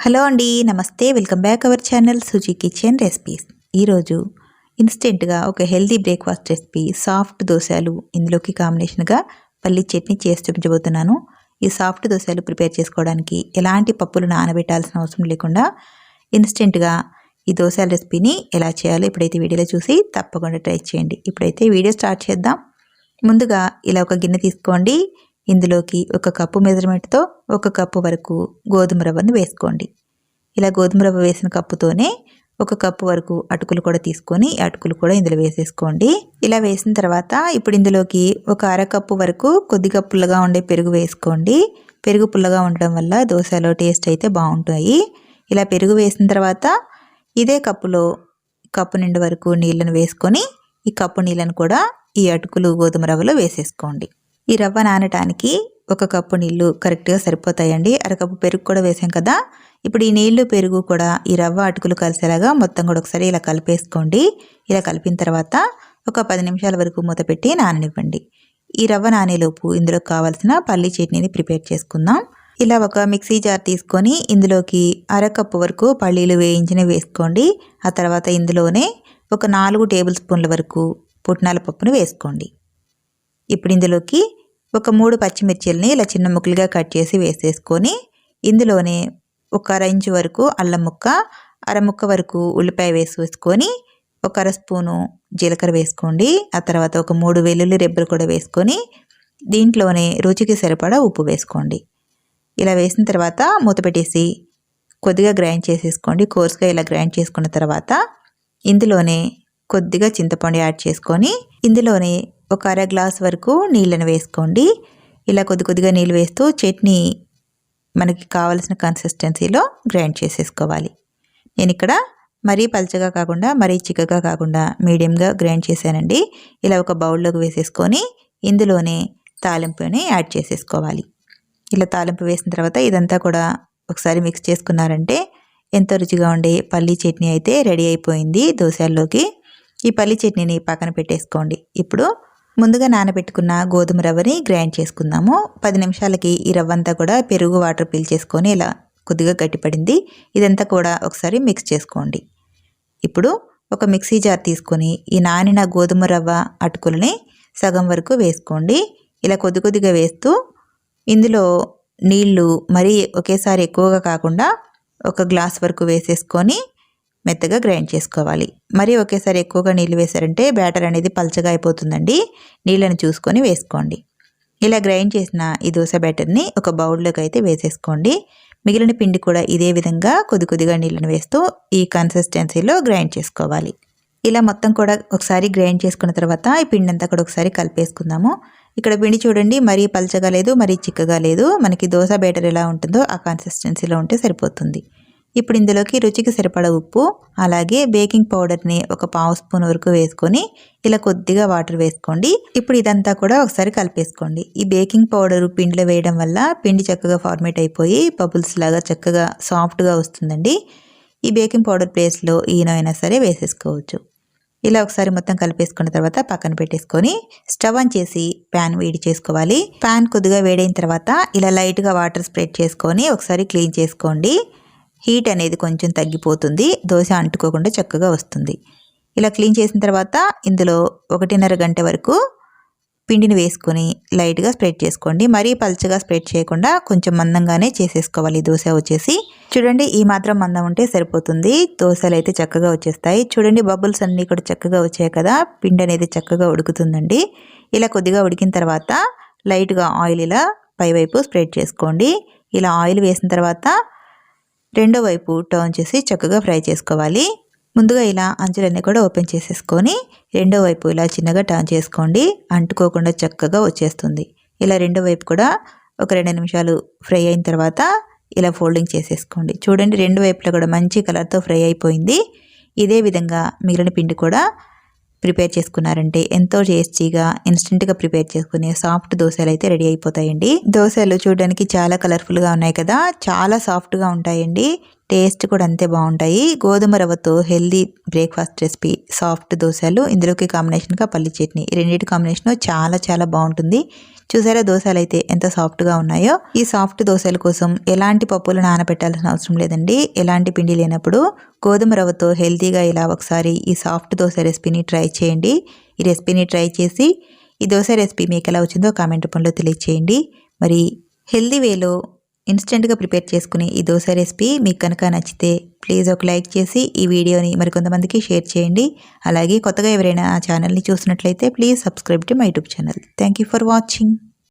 Hello అండి, నమస్తే. Welcome back our channel Suji kitchen recipes. ఈరోజు ఇన్స్టెంట్గా ఒక హెల్తీ బ్రేక్ఫాస్ట్ రెసిపీ సాఫ్ట్ దోశలు, ఇందులోకి కాంబినేషన్గా పల్లి చట్నీ చేసి చూపించబోతున్నాను. ఈ సాఫ్ట్ దోశలు ప్రిపేర్ చేసుకోవడానికి ఎలాంటి పప్పులు నానబెట్టాల్సిన అవసరం లేకుండా ఇన్స్టెంట్గా ఈ దోశల రెసిపీని ఎలా చేయాలో ఇప్పుడైతే వీడియోలో చూసి తప్పకుండా ట్రై చేయండి. ఇప్పుడైతే వీడియో స్టార్ట్ చేద్దాం. ముందుగా ఇలా ఒక గిన్నె తీసుకోండి. ఇందులోకి ఒక కప్పు మెజర్మెంట్తో ఒక కప్పు వరకు గోధుమ రవ్వను వేసుకోండి. ఇలా గోధుమ రవ్వ వేసిన కప్పుతోనే ఒక కప్పు వరకు అటుకులు కూడా తీసుకొని అటుకులు కూడా ఇందులో వేసేసుకోండి. ఇలా వేసిన తర్వాత ఇప్పుడు ఇందులోకి ఒక అరకప్పు వరకు కొద్దిగా పుల్లగా ఉండే పెరుగు వేసుకోండి. పెరుగు పుల్లగా ఉండడం వల్ల దోశలో టేస్ట్ అయితే బాగుంటాయి. ఇలా పెరుగు వేసిన తర్వాత ఇదే కప్పులో కప్పు నిండు వరకు నీళ్ళను వేసుకొని ఈ కప్పు నీళ్ళను కూడా ఈ అటుకులు గోధుమ రవ్వలో వేసేసుకోండి. ఈ రవ్వ నానటానికి ఒక కప్పు నీళ్లు కరెక్ట్గా సరిపోతాయండి. అరకప్పు పెరుగు కూడా వేసాం కదా. ఇప్పుడు ఈ నీళ్లు పెరుగు కూడా ఈ రవ్వ అటుకులు కలిసేలాగా మొత్తం కూడా ఒకసారి ఇలా కలిపేసుకోండి. ఇలా కలిపిన తర్వాత ఒక 10 నిమిషాల వరకు మూత పెట్టి నాననివ్వండి. ఈ రవ్వ నానేలోపు ఇందులో కావాల్సిన పల్లి చట్నీని ప్రిపేర్ చేసుకుందాం. ఇలా ఒక మిక్సీ జార్ తీసుకొని ఇందులోకి అరకప్పు వరకు పల్లీలు వేయించినవి వేసుకోండి. ఆ తర్వాత ఇందులోనే ఒక 4 టేబుల్ స్పూన్ల వరకు పుట్నాల పప్పును వేసుకోండి. ఇప్పుడు ఇందులోకి ఒక 3 పచ్చిమిర్చిల్ని ఇలా చిన్న ముక్కలుగా కట్ చేసి వేసేసుకొని ఇందులోనే ఒక అర ఇంచు వరకు అల్లం ముక్క, అర ముక్క వరకు ఉల్లిపాయ వేసుకొని ఒక అర స్పూను జీలకర్ర వేసుకోండి. ఆ తర్వాత ఒక 3 వెల్లుల్లి రెబ్బలు కూడా వేసుకొని దీంట్లోనే రుచికి సరిపడా ఉప్పు వేసుకోండి. ఇలా వేసిన తర్వాత మూత పెట్టేసి కొద్దిగా గ్రైండ్ చేసేసుకోండి. కోర్స్గా ఇలా గ్రైండ్ చేసుకున్న తర్వాత ఇందులోనే కొద్దిగా చింతపండు యాడ్ చేసుకొని ఇందులోనే ఒక అర గ్లాస్ వరకు నీళ్ళను వేసుకోండి. ఇలా కొద్దిగా నీళ్ళు వేస్తూ చట్నీ మనకి కావలసిన కన్సిస్టెన్సీలో గ్రైండ్ చేసేసుకోవాలి. నేను ఇక్కడ మరీ పల్చగా కాకుండా మరీ చిక్కగా కాకుండా మీడియంగా గ్రైండ్ చేశానండి. ఇలా ఒక బౌల్లోకి వేసేసుకొని ఇందులోనే తాలింపుని యాడ్ చేసేసుకోవాలి. ఇలా తాలింపు వేసిన తర్వాత ఇదంతా కూడా ఒకసారి మిక్స్ చేసుకున్నారంటే ఎంతో రుచిగా ఉండే పల్లీ చట్నీ అయితే రెడీ అయిపోయింది దోశల్లోకి. ఈ పల్లీ చట్నీని పక్కన పెట్టేసుకోండి. ఇప్పుడు ముందుగా నానబెట్టుకున్న గోధుమ రవ్వని గ్రైండ్ చేసుకుందాము. 10 నిమిషాలకి ఈ రవ్వ అంతా కూడా పెరుగు వాటర్ పీల్చేసుకొని ఇలా కొద్దిగా గట్టిపడింది. ఇదంతా కూడా ఒకసారి మిక్స్ చేసుకోండి. ఇప్పుడు ఒక మిక్సీ జార్ తీసుకొని ఈ నానిన గోధుమ రవ్వ అటుకులని సగం వరకు వేసుకోండి. ఇలా కొద్దిగా వేస్తూ ఇందులో నీళ్లు మరీ ఒకేసారి ఎక్కువగా కాకుండా ఒక గ్లాస్ వరకు వేసేసుకొని మెత్తగా గ్రైండ్ చేసుకోవాలి. మరీ ఒకేసారి ఎక్కువగా నీళ్ళు వేసారంటే బ్యాటర్ అనేది పల్చగా అయిపోతుందండి. నీళ్ళని చూసుకొని వేసుకోండి. ఇలా గ్రైండ్ చేసిన ఈ దోశ బ్యాటర్ని ఒక బౌల్లోకి అయితే వేసేసుకోండి. మిగిలిన పిండి కూడా ఇదే విధంగా కొద్దిగా నీళ్ళని వేస్తూ ఈ కన్సిస్టెన్సీలో గ్రైండ్ చేసుకోవాలి. ఇలా మొత్తం కూడా ఒకసారి గ్రైండ్ చేసుకున్న తర్వాత ఈ పిండి అంతా కూడా ఒకసారి కలిపేసుకుందాము. ఇక్కడ పిండి చూడండి, మరీ పల్చగా లేదు, మరీ చిక్కగా లేదు. మనకి దోశ బ్యాటర్ ఎలా ఉంటుందో ఆ కన్సిస్టెన్సీలో ఉంటే సరిపోతుంది. ఇప్పుడు ఇందులోకి రుచికి సరిపడా ఉప్పు, అలాగే బేకింగ్ పౌడర్ని ఒక 1/2 స్పూన్ వరకు వేసుకొని ఇలా కొద్దిగా వాటర్ వేసుకోండి. ఇప్పుడు ఇదంతా కూడా ఒకసారి కలిపేసుకోండి. ఈ బేకింగ్ పౌడర్ పిండిలో వేయడం వల్ల పిండి చక్కగా ఫార్మేట్ అయిపోయి బబుల్స్ లాగా చక్కగా సాఫ్ట్గా వస్తుందండి. ఈ బేకింగ్ పౌడర్ ప్లేస్లో ఈనో అయినా సరే వేసేసుకోవచ్చు. ఇలా ఒకసారి మొత్తం కలిపేసుకున్న తర్వాత పక్కన పెట్టేసుకొని స్టవ్ ఆన్ చేసి ప్యాన్ వేడి చేసుకోవాలి. ప్యాన్ కొద్దిగా వేడైన తర్వాత ఇలా లైట్గా వాటర్ స్ప్రెడ్ చేసుకొని ఒకసారి క్లీన్ చేసుకోండి. హీట్ అనేది కొంచెం తగ్గిపోతుంది, దోశ అంటుకోకుండా చక్కగా వస్తుంది. ఇలా క్లీన్ చేసిన తర్వాత ఇందులో 1.5 గంట వరకు పిండిని వేసుకొని లైట్గా స్ప్రెడ్ చేసుకోండి. మరీ పల్చగా స్ప్రెడ్ చేయకుండా కొంచెం మందంగానే చేసేసుకోవాలి. దోశ వచ్చేసి చూడండి, ఈ మాత్రం మందం ఉంటే సరిపోతుంది. దోశలు అయితే చక్కగా వచ్చేస్తాయి. చూడండి, బబుల్స్ అన్నీ కూడా చక్కగా వచ్చాయి కదా. పిండి అనేది చక్కగా ఉడుకుతుందండి. ఇలా కొద్దిగా ఉడికిన తర్వాత లైట్గా ఆయిల్ ఇలా పైవైపు స్ప్రెడ్ చేసుకోండి. ఇలా ఆయిల్ వేసిన తర్వాత రెండో వైపు టర్న్ చేసి చక్కగా ఫ్రై చేసుకోవాలి. ముందుగా ఇలా అంచులన్నీ కూడా ఓపెన్ చేసేసుకొని రెండో వైపు ఇలా చిన్నగా టర్న్ చేసుకోండి. అంటుకోకుండా చక్కగా వచ్చేస్తుంది. ఇలా రెండో వైపు కూడా ఒక 2 నిమిషాలు ఫ్రై అయిన తర్వాత ఇలా ఫోల్డింగ్ చేసేసుకోండి. చూడండి, రెండు వైపులా కూడా మంచి కలర్తో ఫ్రై అయిపోయింది. ఇదే విధంగా మిగిలిన పిండి కూడా ప్రిపేర్ చేసుకున్నారంటే ఎంతో టేస్టీగా ఇన్స్టెంట్గా ప్రిపేర్ చేసుకునే సాఫ్ట్ దోశలు అయితే రెడీ అయిపోతాయండి. దోశలు చూడడానికి చాలా కలర్ఫుల్గా ఉన్నాయి కదా, చాలా సాఫ్ట్గా ఉంటాయండి. టేస్ట్ కూడా అంతే బాగుంటాయి. గోధుమ రవ్వతో హెల్దీ బ్రేక్ఫాస్ట్ రెసిపీ సాఫ్ట్ దోశలు, ఇందులోకి కాంబినేషన్గా పల్లి చట్నీ. ఈ రెండింటి కాంబినేషన్ చాలా చాలా బాగుంటుంది. చూసారా దోశలు అయితే ఎంత సాఫ్ట్గా ఉన్నాయో. ఈ సాఫ్ట్ దోశల కోసం ఎలాంటి పప్పులు నానబెట్టాల్సిన అవసరం లేదండి. ఎలాంటి పిండి లేనప్పుడు గోధుమ రవ్వతో హెల్తీగా ఇలా ఒకసారి ఈ సాఫ్ట్ దోశ రెసిపీని ట్రై చేయండి. ఈ రెసిపీని ట్రై చేసి ఈ దోశ రెసిపీ మీకు ఎలా వచ్చిందో కామెంట్ రూపంలో తెలియచేయండి. మరి హెల్దీ వేలో ఇన్స్టెంట్గా ప్రిపేర్ చేసుకునే ఈ దోశ రెసిపీ మీకు కనుక నచ్చితే ప్లీజ్ ఒక లైక్ చేసి ఈ వీడియోని మరికొంతమందికి షేర్ చేయండి. అలాగే కొత్తగా ఎవరైనా ఆ ఛానల్ని చూసినట్లయితే please subscribe to my YouTube channel. Thank you for watching.